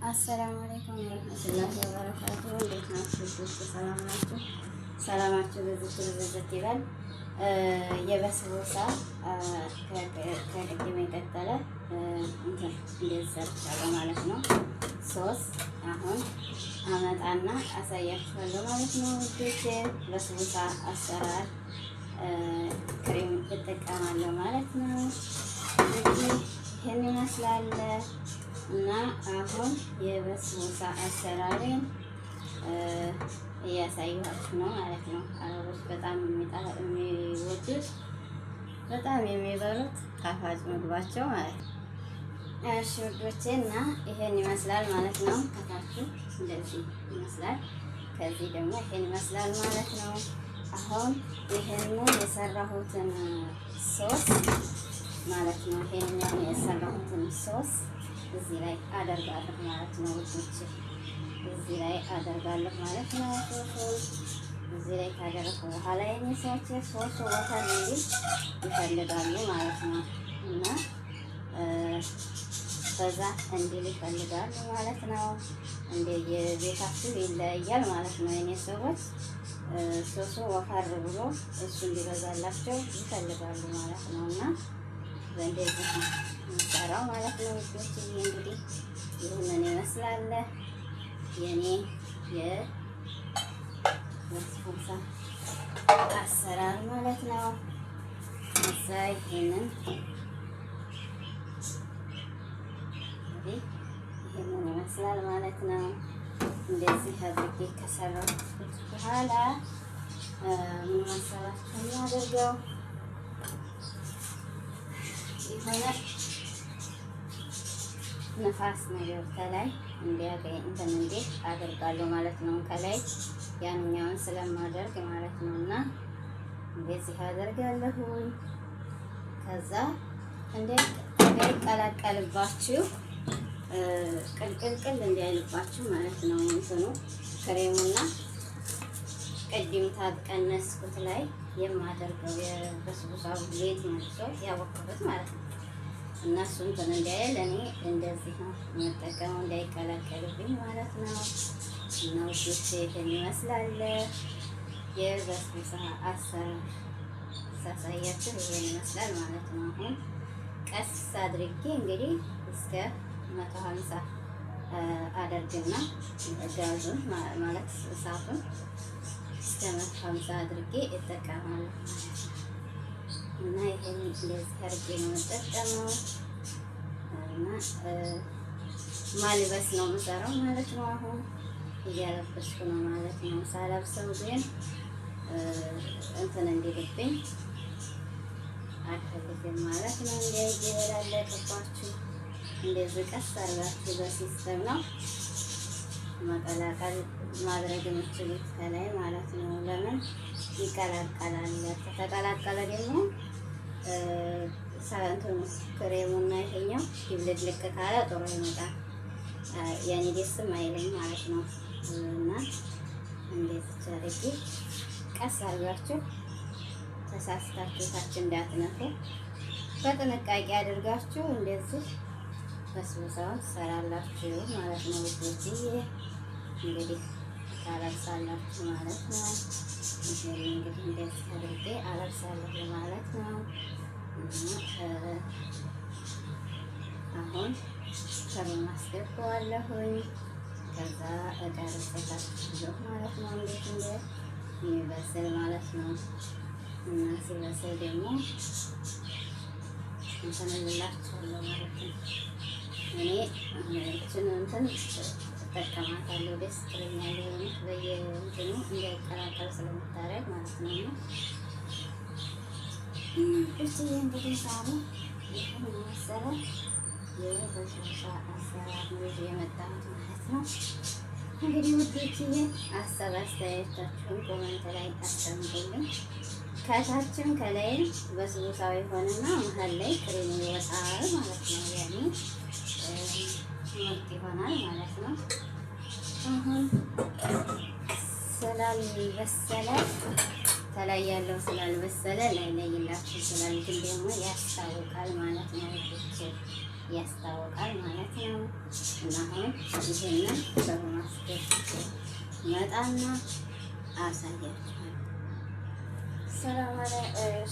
አሰላሙ አለይኩም ወረህመቱላሂ ወበረካቱሁ። እንዴት ናችሁ? ሰላም ናችሁ? ሰላማችሁ ብዝት ይበል። የበስቡሳ ከቅድም የቀጠለ እንደዚህ ሰርቻለሁ ማለት ነው። ሶስ አሁን አመጣና አሳያችኋለሁ ማለት ነው ውዶቼ። በስቡሳ አሰራር ክሬም እጠቀማለሁ ማለት ነው። እንግዲህ ይህን ይመስላል እና አሁን የበስቡሳ አሰራርን እያሳየኋችሁ ነው ማለት ነው። አረቦች በጣም የሚወዱት በጣም የሚበሉት ጣፋጭ ምግባቸው ማለት ነው። እሺ ውዶቼ እና ይሄን ይመስላል ማለት ነው። ከታችሁ እንደዚህ ይመስላል። ከዚህ ደግሞ ይሄን ይመስላል ማለት ነው። አሁን ይሄንን የሰራሁትን ሶስ ማለት ነው። ይሄንን የሰራሁትን ሶስ እዚህ ላይ አደርጋለሁ ማለት ነው ውዶቼ። እዚህ ላይ አደርጋለሁ ማለት ነው። እዚህ ላይ ካደረኩ በኋላ የሚሰዎች ሶስት ወተር እንዲል ይፈልጋሉ ማለት ነው እና በዛ እንዲል ይፈልጋሉ ማለት ነው። እንደ የቤታችሁ ይለያያል ማለት ነው። የኔ ሰዎች ሶሱ ወፈር ብሎ እሱ እንዲበዛላቸው ይፈልጋሉ ማለት ነው እና እንደዚህ ነው የምሰራው ማለት ነው ውዶች። እንግዲህ ይህንን ይመስላል የኔ የበስቡሳ አሰራር ማለት ነው። እዛ ይሄንን ይመስላል ማለት ነው። እንደዚህ አድርጌ ከሰራሁት በኋላ ምን መሰላችሁ የሚያደርገው የሆነ ነፋስ ነገር ከላይ እንዲያገኝ እንትን እንዴት አደርጋለሁ ማለት ነው። ከላይ ያንኛውን ስለማደርግ ማለት ነው እና እንደዚህ አደርጋለሁ። ከዛ እንዳይቀላቀልባችሁ ቅልቅልቅል እንዲያይልባችሁ ማለት ነው። እንትኑ ክሬሙና ቅድም ታቀነስኩት ላይ የማደርገው የበስቡሳ ቤት መልሶ ያወቅኩት ማለት ነው እና እሱ እንትን እንዳይል እኔ እንደዚህ ነው የምጠቀመው እንዳይቀላቀልብኝ ማለት ነው። እና ውዶቼ ይሄን ይመስላል የበስቡሳ አሰራር ሳሳያችሁ ይሄን ይመስላል ማለት ነው። አሁን ቀስ አድርጌ እንግዲህ እስከ 150 አደርግና ጋዙን ማለት እሳቱን እስከ 150 አድርጌ እጠቀማለሁ እና ይሄን እንደዚህ አድርጌ ነው የምጠቀመው እና ማልበስ ነው የምሰራው ማለት ነው። አሁን እያለበስኩ ነው ማለት ነው። ሳለብሰው ግን እንትን እንዲልብኝ አልፈልግም ማለት ነው። እንዳይገላለጥባችሁ እንደዚህ ቀስ አድርጋችሁ በሲስተም ነው መቀላቀል ማድረግ የምችሉት ከላይ ማለት ነው። ለምን ይቀላቀላል። ከተቀላቀለ ደግሞ እንትኑ ክሬሙና ይሄኛው ይብልቅልቅ ካለ ጥሩ ይመጣል። ያኔ ደስም አይለኝ ማለት ነው እና እንደዚህ አድርጌ ቀስ አድርጋችሁ ተሳስታችሁ ታች እንዳትነኩ በጥንቃቄ አድርጋችሁ እንደዚህ በስቡሳውን ትሰራላችሁ ማለት ነው ውዶችዬ። እንግዲህ ታለብሳላችሁ ማለት ነው። እንግዲህ እንደዚህ አድርጌ አለብሳለሁ ማለት ነው። አሁን ከሩን አስገባዋለሁኝ። ከዛ እቀርጽታለሁ ማለት ነው እንዴት እንደሚበስል ማለት ነው እና ሲበስል ደግሞ እንትን እላችኋለሁ ማለት ነው። እኔ እችን እንትን እጠቀማታለሁ ደስ ትለኛለች በየእንትኑ እንዳይቀላቀል ስለምታረግ ማለት ነው። እሺ እንግዲህ ዛሬ ይህን መሰለ የበስቡሳ አሰራር ነው የመጣሁት ማለት ነው። እንግዲህ ውዶችዬ ሀሳብ አስተያየታችሁን ኮሜንት ላይ አስቀምጡልኝ። ከታችም ከላይም በስቡሳው የሆነና መሀል ላይ ክሬም ይወጣል ማለት ነው። ያኔ ምርጥ ይሆናል ማለት ነው። አሁን ስላልበሰለ ከላይ ያለው ስላልበሰለ ላይ ይላችሁ ስላል ግን ደግሞ ያስታውቃል ማለት ነው። ያስታውቃል ማለት ነው። እና አሁን ይሄንን በማስገባት መጣና አሳያችኋለሁ። ሰላም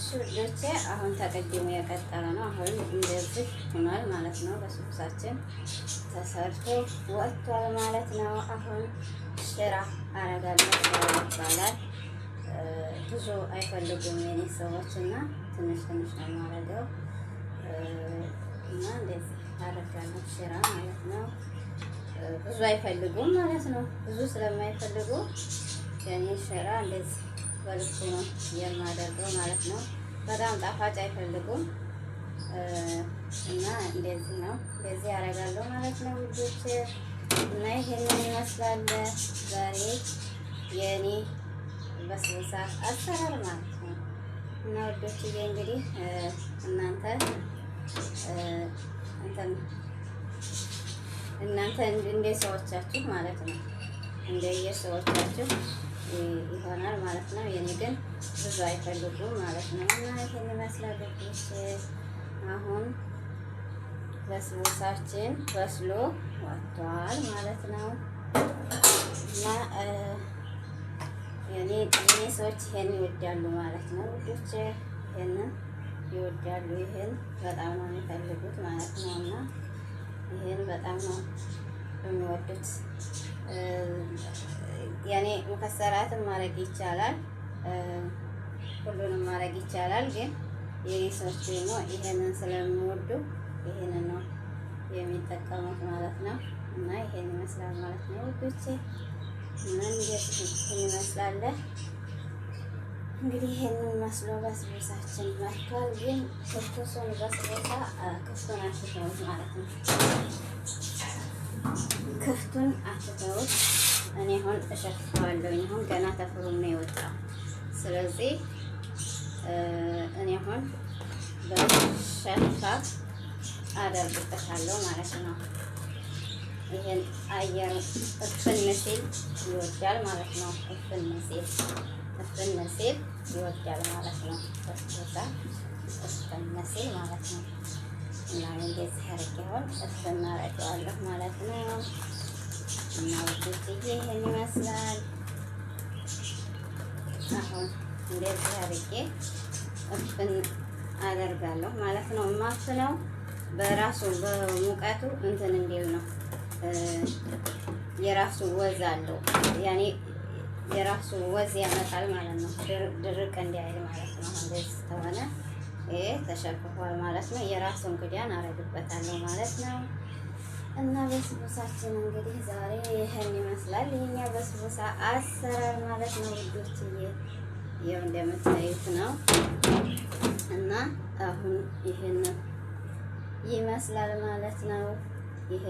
ሱዶቼ አሁን ተቀድሞ የቀጠለ ነው። አሁን እንደዚህ ሆኗል ማለት ነው። በሱሳችን ተሰርቶ ወጥቷል ማለት ነው። አሁን ሽራ አረጋለሁ ይባላል። ብዙ አይፈልጉም የኔ ሰዎች እና ትንሽ ትንሽ ነው የማደርገው እና እንደዚህ አደርጋለሁ ሽራ ማለት ነው። ብዙ አይፈልጉም ማለት ነው። ብዙ ስለማይፈልጉ የኔ ሽራ እንደዚህ በልኩ ነው የማደርገው ማለት ነው። በጣም ጣፋጭ አይፈልጉም እና እንደዚህ ነው እንደዚህ አደርጋለሁ ማለት ነው ውዶች። እና ይሄንን ይመስላል ዛሬ የኔ በስብሳ አሰራር ማለት ነው። እና ውዶችዬ እንግዲህ እናንተ እንደ ሰዎቻችሁ ማለት ነው እንደየሰዎቻችሁ ይሆናል ማለት ነው። የኔ ግን ብዙ አይፈልጉም ማለት ነው። እና ይሄን ይመስላል ውዶች። አሁን በስብሳችን በስሎ ወጥቷል ማለት ነው። እና የኔ ሰዎች ይሄን ይወዳሉ ማለት ነው ውዶች። ይሄንን ይወዳሉ። ይሄን በጣም ነው የሚፈልጉት ማለት ነው። እና ይሄን በጣም ነው የሚወዱት። ያኔ ሙከሰራትን ማድረግ ይቻላል፣ ሁሉንም ማድረግ ይቻላል። ግን የኔ ሰዎች ደግሞ ይሄንን ስለሚወዱ ይሄንን ነው የሚጠቀሙት ማለት ነው። እና ይሄን ይመስላል ማለት ነው ውዶቼ። እና እንደዚህ ይመስላል እንግዲህ ይሄንን መስሎ በስብሳችን መጥቷል። ግን ትኩሱን በስብሳ ክፍቱን አትተውት ማለት ነው። ክፍቱን አትተውት። እኔ አሁን እሸፍተዋለሁ። አሁን ገና ተፍሩም ነው የወጣው። ስለዚህ እኔ አሁን በሸፋፍ አደርግበታለሁ ማለት ነው። ይሄን አየር እፍን ሲል ይወዳል ማለት ነው። እፍን ሲል ይወዳል ማለት ነው። በስብሳ እፍን ሲል ማለት ነው። እና እንደዚህ አድርጌውን እፍን አደርገዋለሁ ማለት ነው። እና ውዶችዬ ይሄን ይመስላል። አሁን እንደዚህ አድርጌ እፍን አደርጋለሁ ማለት ነው። ማፍነው በራሱ በሙቀቱ እንትን እንዲል ነው። የራሱ ወዝ አለው። ያኔ የራሱ ወዝ ያመጣል ማለት ነው። ድርቅ እንዲያይል ማለት ነው። እንደዚህ ከሆነ ይሄ ተሸፍፏል ማለት ነው። የራሱን ክዳን አረግበታለሁ ማለት ነው። እና በስቡሳችን እንግዲህ ዛሬ ይሄን ይመስላል። የኛ በስቡሳ አሰራር ማለት ነው ውዶችዬ። ይኸው እንደምታዩት ነው። እና አሁን ይሄን ይመስላል ማለት ነው። ይሄ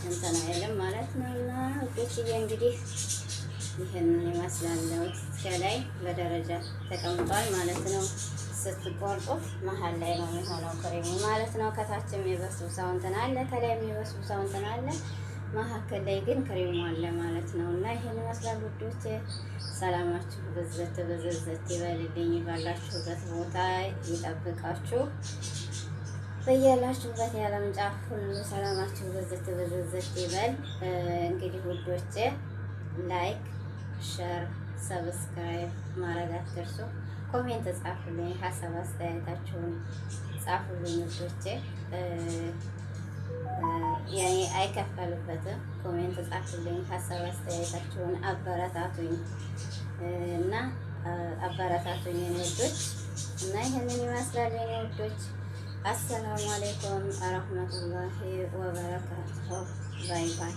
እንትን አይልም ማለት ነው። እና ውዶችዬ እንግዲህ ይሄንን ይመስላል። ከላይ በደረጃ ተቀምጧል ማለት ነው። ስትቆርጡት መሀል ላይ ነው የሚሆነው ክሬሙ ማለት ነው። ከታችም የበስብሳው እንትን አለ፣ ከላይም የበስብሳው እንትን አለ፣ መሀከል ላይ ግን ክሬሙ አለ ማለት ነው። እና ይሄን ይመስላል ውዶች። ሰላማችሁ ብዝት ብዝዝት ይበልልኝ። ባላችሁበት ቦታ ይጠብቃችሁ። በያላችሁበት የዓለም ጫፍ ሁሉ ሰላማችሁ ብዝት ብዝዝት ይበል። እንግዲህ ውዶቼ ላይክ፣ ሸር፣ ሰብስክራይብ ማድረግ አትርሱ። ኮሜንት ጻፉልኝ፣ ሀሳብ አስተያየታችሁን ጻፉልኝ ውዶቼ። ያኔ አይከፈልበትም። ኮሜንት ጻፉልኝ፣ ሀሳብ አስተያየታችሁን አበረታቱኝ እና አበረታቱኝ የኔ ውዶች። እና ይሄንን ይመስላል የኔ ውዶች። አሰላሙ አለይኩም ወራህመቱላሂ ወበረካቱሁ። ባይ ባይ።